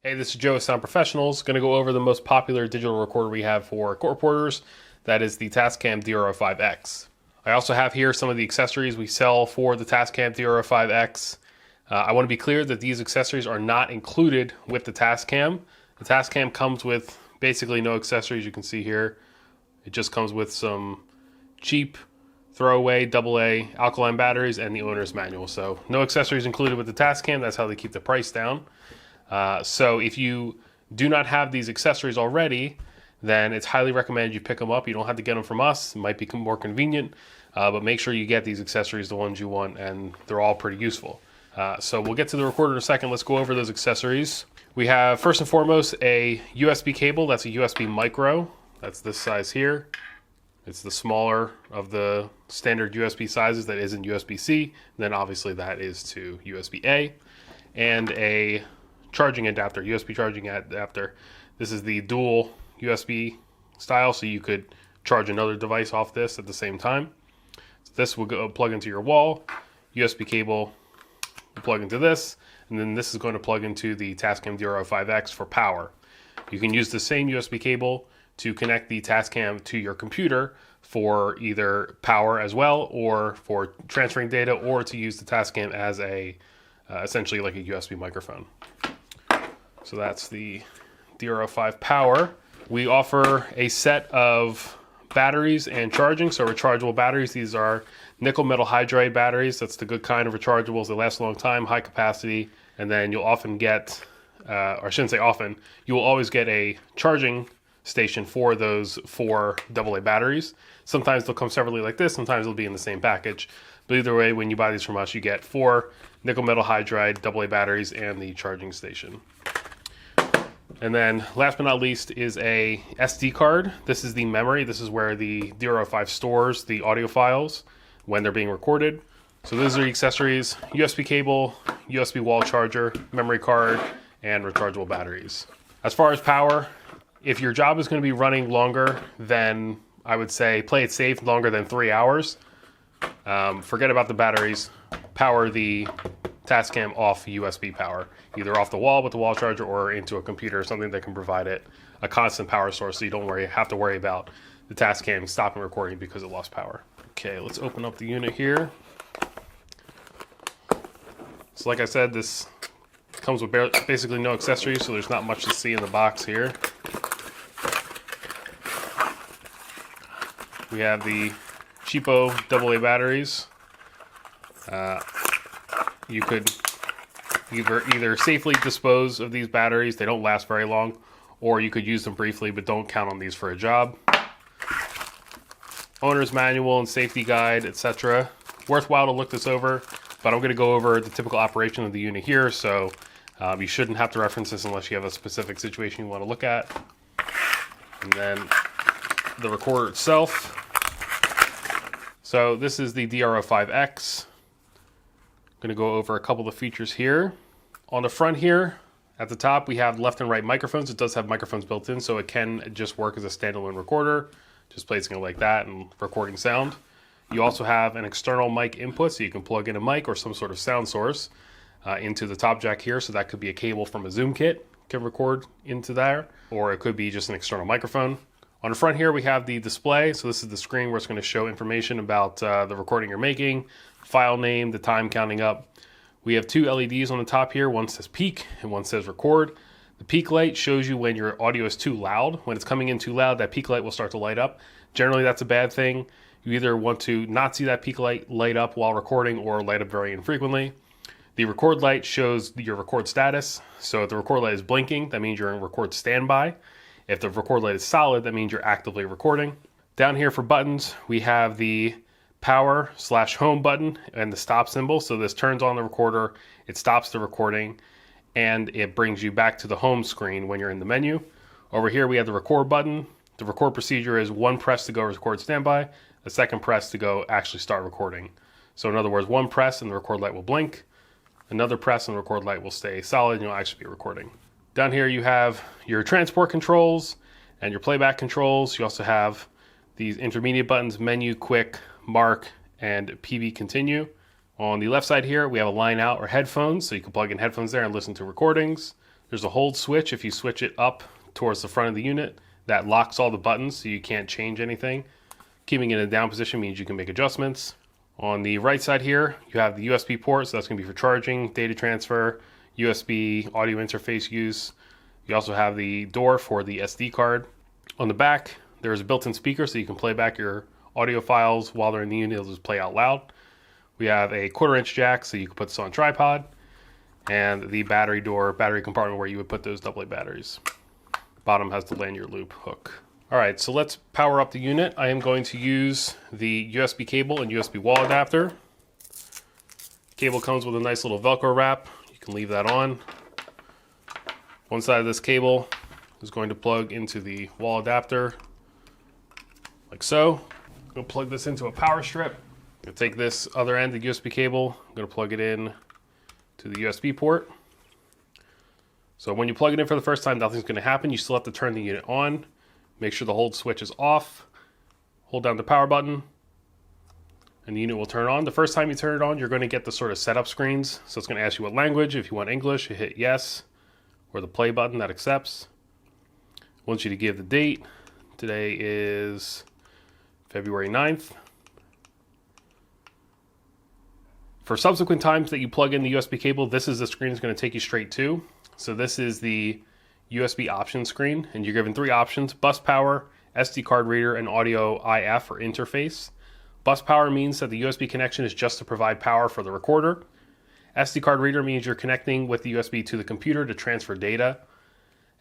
Hey, this is Joe with Sound Professionals. Going to go over the most popular digital recorder we have for core reporters. That is the Tascam DR-05X. I also have here some of the accessories we sell for the Tascam DR-05X. I want to be clear that these accessories are not included with the Tascam. The Tascam comes with basically no accessories. You can see here, it just comes with some cheap throwaway AA alkaline batteries and the owner's manual. So no accessories included with the Tascam. That's how they keep the price down. So if you do not have these accessories already, then it's highly recommended you pick them up. You don't have to get them from us. It might be more convenient, but make sure you get these accessories, the ones you want, and they're all pretty useful. So we'll get to the recorder in a second. Let's go over those accessories. We have, first and foremost, a USB cable. That's a USB micro. That's this size here. It's the smaller of the standard USB sizes that isn't USB-C. Then obviously that is to USB-A. And a charging adapter, USB charging adapter. This is the dual USB style, so you could charge another device off this at the same time. So this will go plug into your wall. USB cable will plug into this, and then this is going to plug into the Tascam DR-05X for power. You can use the same USB cable to connect the Tascam to your computer for either power as well, or for transferring data, or to use the Tascam as a essentially like a USB microphone. So that's the DR-05 power. We offer a set of batteries and charging, so rechargeable batteries. These are nickel metal hydride batteries. That's the good kind of rechargeables. They last a long time, high capacity, and then you'll often get, or I shouldn't say often, you will always get a charging station for those 4 AA batteries. Sometimes they'll come separately like this, sometimes they'll be in the same package. But either way, when you buy these from us, you get 4 nickel metal hydride AA batteries and the charging station. And then last but not least is a SD card. This is the memory. This is where the DR-05 stores the audio files when they're being recorded. So those are the accessories: USB cable, USB wall charger, memory card, and rechargeable batteries. As far as power, if your job is going to be running longer than, I would say, play it safe, longer than 3 hours, forget about the batteries. Power the Tascam off USB power, either off the wall with the wall charger or into a computer, something that can provide it a constant power source, so you don't have to worry about the Tascam stopping recording because it lost power. Okay, let's open up the unit here. So like I said, this comes with basically no accessories, so there's not much to see in the box here. We have the cheapo AA batteries. You could either safely dispose of these batteries, they don't last very long, or you could use them briefly, but don't count on these for a job. Owner's manual and safety guide, etc. Worthwhile to look this over, but I'm going to go over the typical operation of the unit here, so you shouldn't have to reference this unless you have a specific situation you want to look at. And then the recorder itself. So this is the DR-05X. Going to go over a couple of features here. On the front here, at the top, we have left and right microphones. It does have microphones built in, so it can just work as a standalone recorder, just placing it like that and recording sound. You also have an external mic input, so you can plug in a mic or some sort of sound source into the top jack here. So that could be a cable from a Zoom kit, can record into there, or it could be just an external microphone. On the front here, we have the display. So this is the screen where it's going to show information about the recording you're making, file name, the time counting up. We have 2 LEDs on the top here. One says peak and one says record. The peak light shows you when your audio is too loud. When it's coming in too loud, that peak light will start to light up. Generally, that's a bad thing. You either want to not see that peak light light up while recording or light up very infrequently. The record light shows your record status. So if the record light is blinking, that means you're in record standby. If the record light is solid, that means you're actively recording. Down here for buttons, we have the power/home button and the stop symbol. So this turns on the recorder, it stops the recording, and it brings you back to the home screen when you're in the menu. Over here we have the record button. The record procedure is 1 press to go record standby, a 2nd press to go actually start recording. So in other words, 1 press and the record light will blink, another press and the record light will stay solid and you'll actually be recording. Down here you have your transport controls and your playback controls. You also have these intermediate buttons: menu, quick, mark, and PB continue. On the left side here, we have a line out or headphones, so you can plug in headphones there and listen to recordings. There's a hold switch. If you switch it up towards the front of the unit, that locks all the buttons so you can't change anything. Keeping it in a down position means you can make adjustments. On the right side here, you have the USB port, so that's going to be for charging, data transfer, USB audio interface use. You also have the door for the SD card. On the back, there's a built-in speaker so you can play back your audio files while they're in the unit. It'll just play out loud. We have a 1/4-inch jack so you can put this on a tripod, and the battery compartment where you would put those AA batteries. Bottom has the lanyard loop hook. All right, so let's power up the unit. I am going to use the USB cable and USB wall adapter. Cable comes with a nice little Velcro wrap. You can leave that on. One side of this cable is going to plug into the wall adapter, like so. I'm going to plug this into a power strip. I'm going to take this other end, the USB cable, I'm going to plug it in to the USB port. So when you plug it in for the first time, nothing's going to happen. You still have to turn the unit on. Make sure the hold switch is off. Hold down the power button and the unit will turn on. The first time you turn it on, you're going to get the sort of setup screens. So it's going to ask you what language. If you want English, you hit yes, or the play button that accepts. I want you to give the date. Today is February 9th. For subsequent times that you plug in the USB cable, this is the screen it's going to take you straight to. So this is the USB option screen, and you're given 3 options: bus power, SD card reader, and audio IF or interface. Bus power means that the USB connection is just to provide power for the recorder. SD card reader means you're connecting with the USB to the computer to transfer data.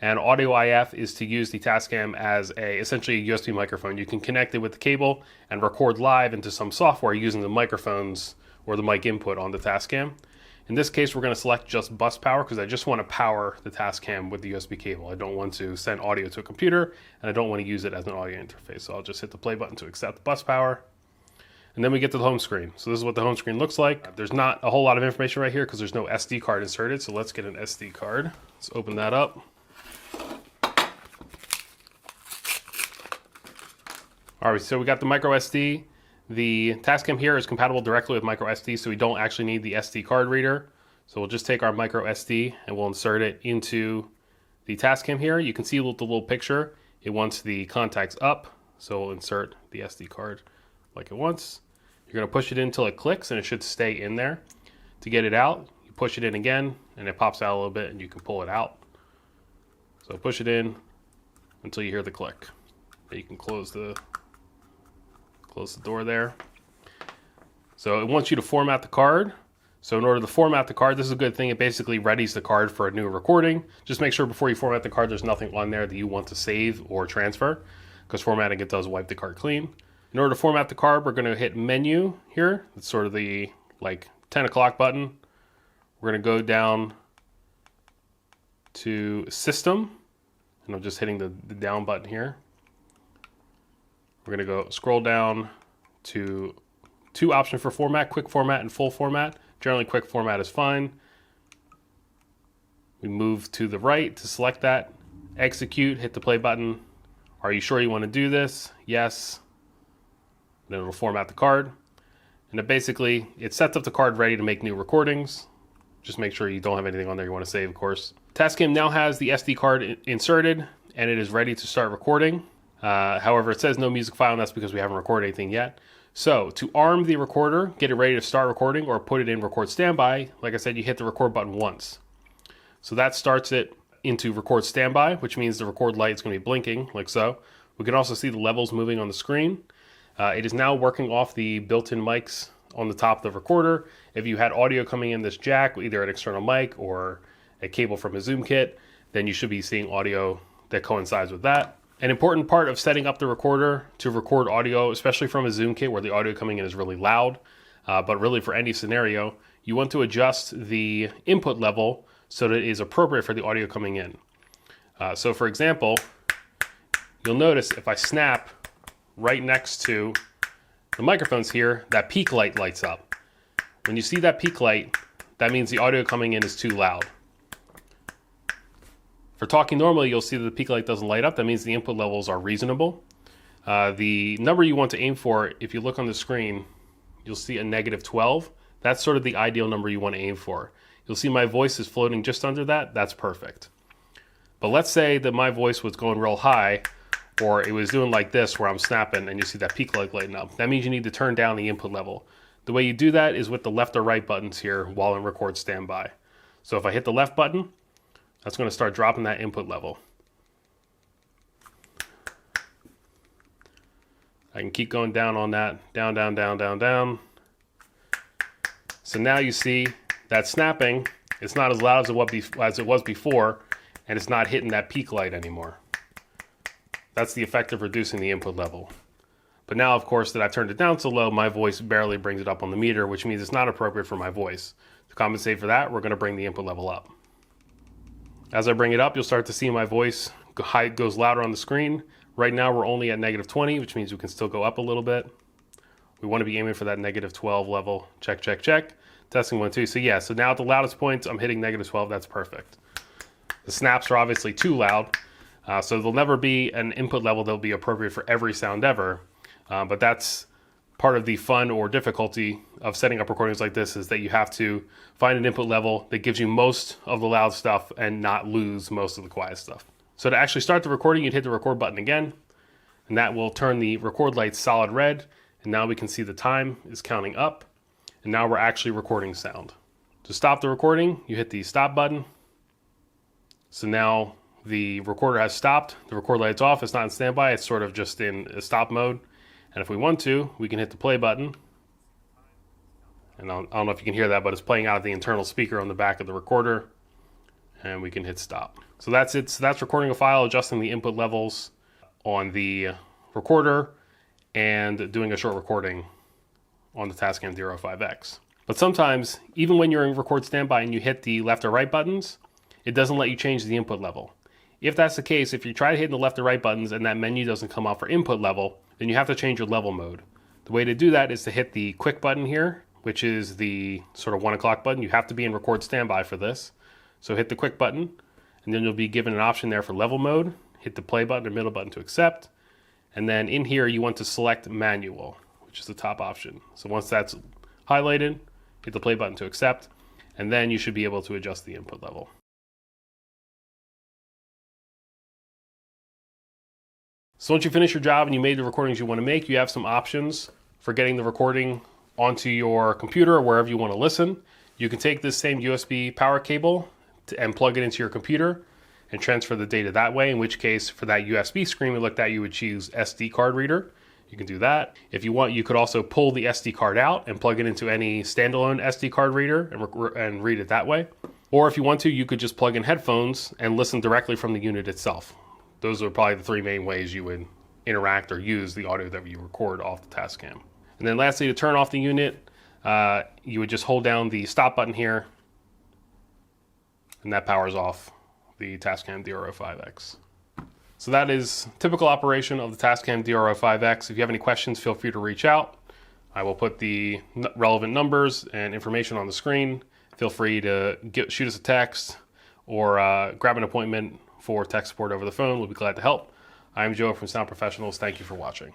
And audio IF is to use the Tascam as essentially a USB microphone. You can connect it with the cable and record live into some software using the microphones or the mic input on the Tascam. In this case, we're going to select just bus power because I just want to power the Tascam with the USB cable. I don't want to send audio to a computer, and I don't want to use it as an audio interface. So I'll just hit the play button to accept the bus power. And then we get to the home screen. So this is what the home screen looks like. There's not a whole lot of information right here because there's no SD card inserted. So let's get an SD card. Let's open that up. All right, so we got the micro SD. The Tascam here is compatible directly with micro SD, so we don't actually need the SD card reader. So we'll just take our micro SD and we'll insert it into the Tascam here. You can see the little picture. It wants the contacts up, so we'll insert the SD card like it wants. You're going to push it in until it clicks, and it should stay in there. To get it out, you push it in again, and it pops out a little bit, and you can pull it out. So push it in until you hear the click. You can close the door there. So it wants you to format the card. So in order to format the card, this is a good thing. It basically readies the card for a new recording. Just make sure before you format the card, there's nothing on there that you want to save or transfer, because formatting it does wipe the card clean. In order to format the card, we're going to hit menu here. It's sort of the 10 o'clock button. We're going to go down to system, and I'm just hitting the down button here. We're going to go scroll down to 2 options for format: quick format and full format. Generally, quick format is fine. We move to the right to select that. Execute, hit the play button. Are you sure you want to do this? Yes. Then it'll format the card. And it sets up the card ready to make new recordings. Just make sure you don't have anything on there you want to save, of course. Tascam now has the SD card inserted, and it is ready to start recording. However, it says no music file, and that's because we haven't recorded anything yet. So to arm the recorder, get it ready to start recording, or put it in record standby, like I said, you hit the record button once. So that starts it into record standby, which means the record light is going to be blinking, like so. We can also see the levels moving on the screen. It is now working off the built-in mics on the top of the recorder. If you had audio coming in this jack, either an external mic or a cable from a Zoom kit, then you should be seeing audio that coincides with that. An important part of setting up the recorder to record audio, especially from a Zoom kit where the audio coming in is really loud, but really for any scenario, you want to adjust the input level so that it is appropriate for the audio coming in. So for example, you'll notice if I snap right next to the microphones here, that peak light lights up. When you see that peak light, that means the audio coming in is too loud. For talking normally, you'll see that the peak light doesn't light up. That means the input levels are reasonable. The number you want to aim for, if you look on the screen, you'll see a -12. That's sort of the ideal number you want to aim for. You'll see my voice is floating just under that. That's perfect. But let's say that my voice was going real high, or it was doing like this where I'm snapping and you see that peak light lighting up. That means you need to turn down the input level. The way you do that is with the left or right buttons here while in record standby. So if I hit the left button, that's going to start dropping that input level. I can keep going down on that, down, down, down, down, down. So now you see that snapping, it's not as loud as it was before, and it's not hitting that peak light anymore. That's the effect of reducing the input level. But now, of course, that I've turned it down so low, my voice barely brings it up on the meter, which means it's not appropriate for my voice. To compensate for that, we're going to bring the input level up. As I bring it up, you'll start to see my voice goes louder on the screen. Right now, we're only at -20, which means we can still go up a little bit. We want to be aiming for that -12 level. Check, check, check. Testing 1, 2. So yeah, so now at the loudest points, I'm hitting -12. That's perfect. The snaps are obviously too loud, so there'll never be an input level that'll be appropriate for every sound ever. But that's part of the fun or difficulty of setting up recordings like this, is that you have to find an input level that gives you most of the loud stuff and not lose most of the quiet stuff. So to actually start the recording, you'd hit the record button again, and that will turn the record lights solid red. And now we can see the time is counting up, and now we're actually recording sound. To stop the recording, you hit the stop button. So now the recorder has stopped, the record light's off, it's not in standby, it's sort of just in a stop mode. And if we want to, we can hit the play button. And I don't know if you can hear that, but it's playing out of the internal speaker on the back of the recorder. And we can hit stop. So that's it. So that's recording a file, adjusting the input levels on the recorder, and doing a short recording on the Tascam DR-05X. But sometimes, even when you're in record standby and you hit the left or right buttons, it doesn't let you change the input level. If that's the case, if you try to hit the left or right buttons and that menu doesn't come up for input level, then you have to change your level mode. The way to do that is to hit the quick button here, which is the sort of 1 o'clock button. You have to be in record standby for this. So hit the quick button, and then you'll be given an option there for level mode. Hit the play button or middle button to accept. And then in here, you want to select manual, which is the top option. So once that's highlighted, hit the play button to accept, and then you should be able to adjust the input level. So once you finish your job and you made the recordings you want to make, you have some options for getting the recording onto your computer or wherever you want to listen. You can take this same USB power cable and plug it into your computer and transfer the data that way, in which case for that USB screen we looked at, you would choose SD card reader. You can do that. If you want, you could also pull the SD card out and plug it into any standalone SD card reader and read it that way. Or if you want to, you could just plug in headphones and listen directly from the unit itself. Those are probably the 3 main ways you would interact or use the audio that you record off the Tascam. And then lastly, to turn off the unit, you would just hold down the stop button here, and that powers off the Tascam DR-05X. So that is typical operation of the Tascam DR-05X. If you have any questions, feel free to reach out. I will put the relevant numbers and information on the screen. Feel free to shoot us a text or grab an appointment for tech support over the phone. We'll be glad to help. I'm Joe from Sound Professionals. Thank you for watching.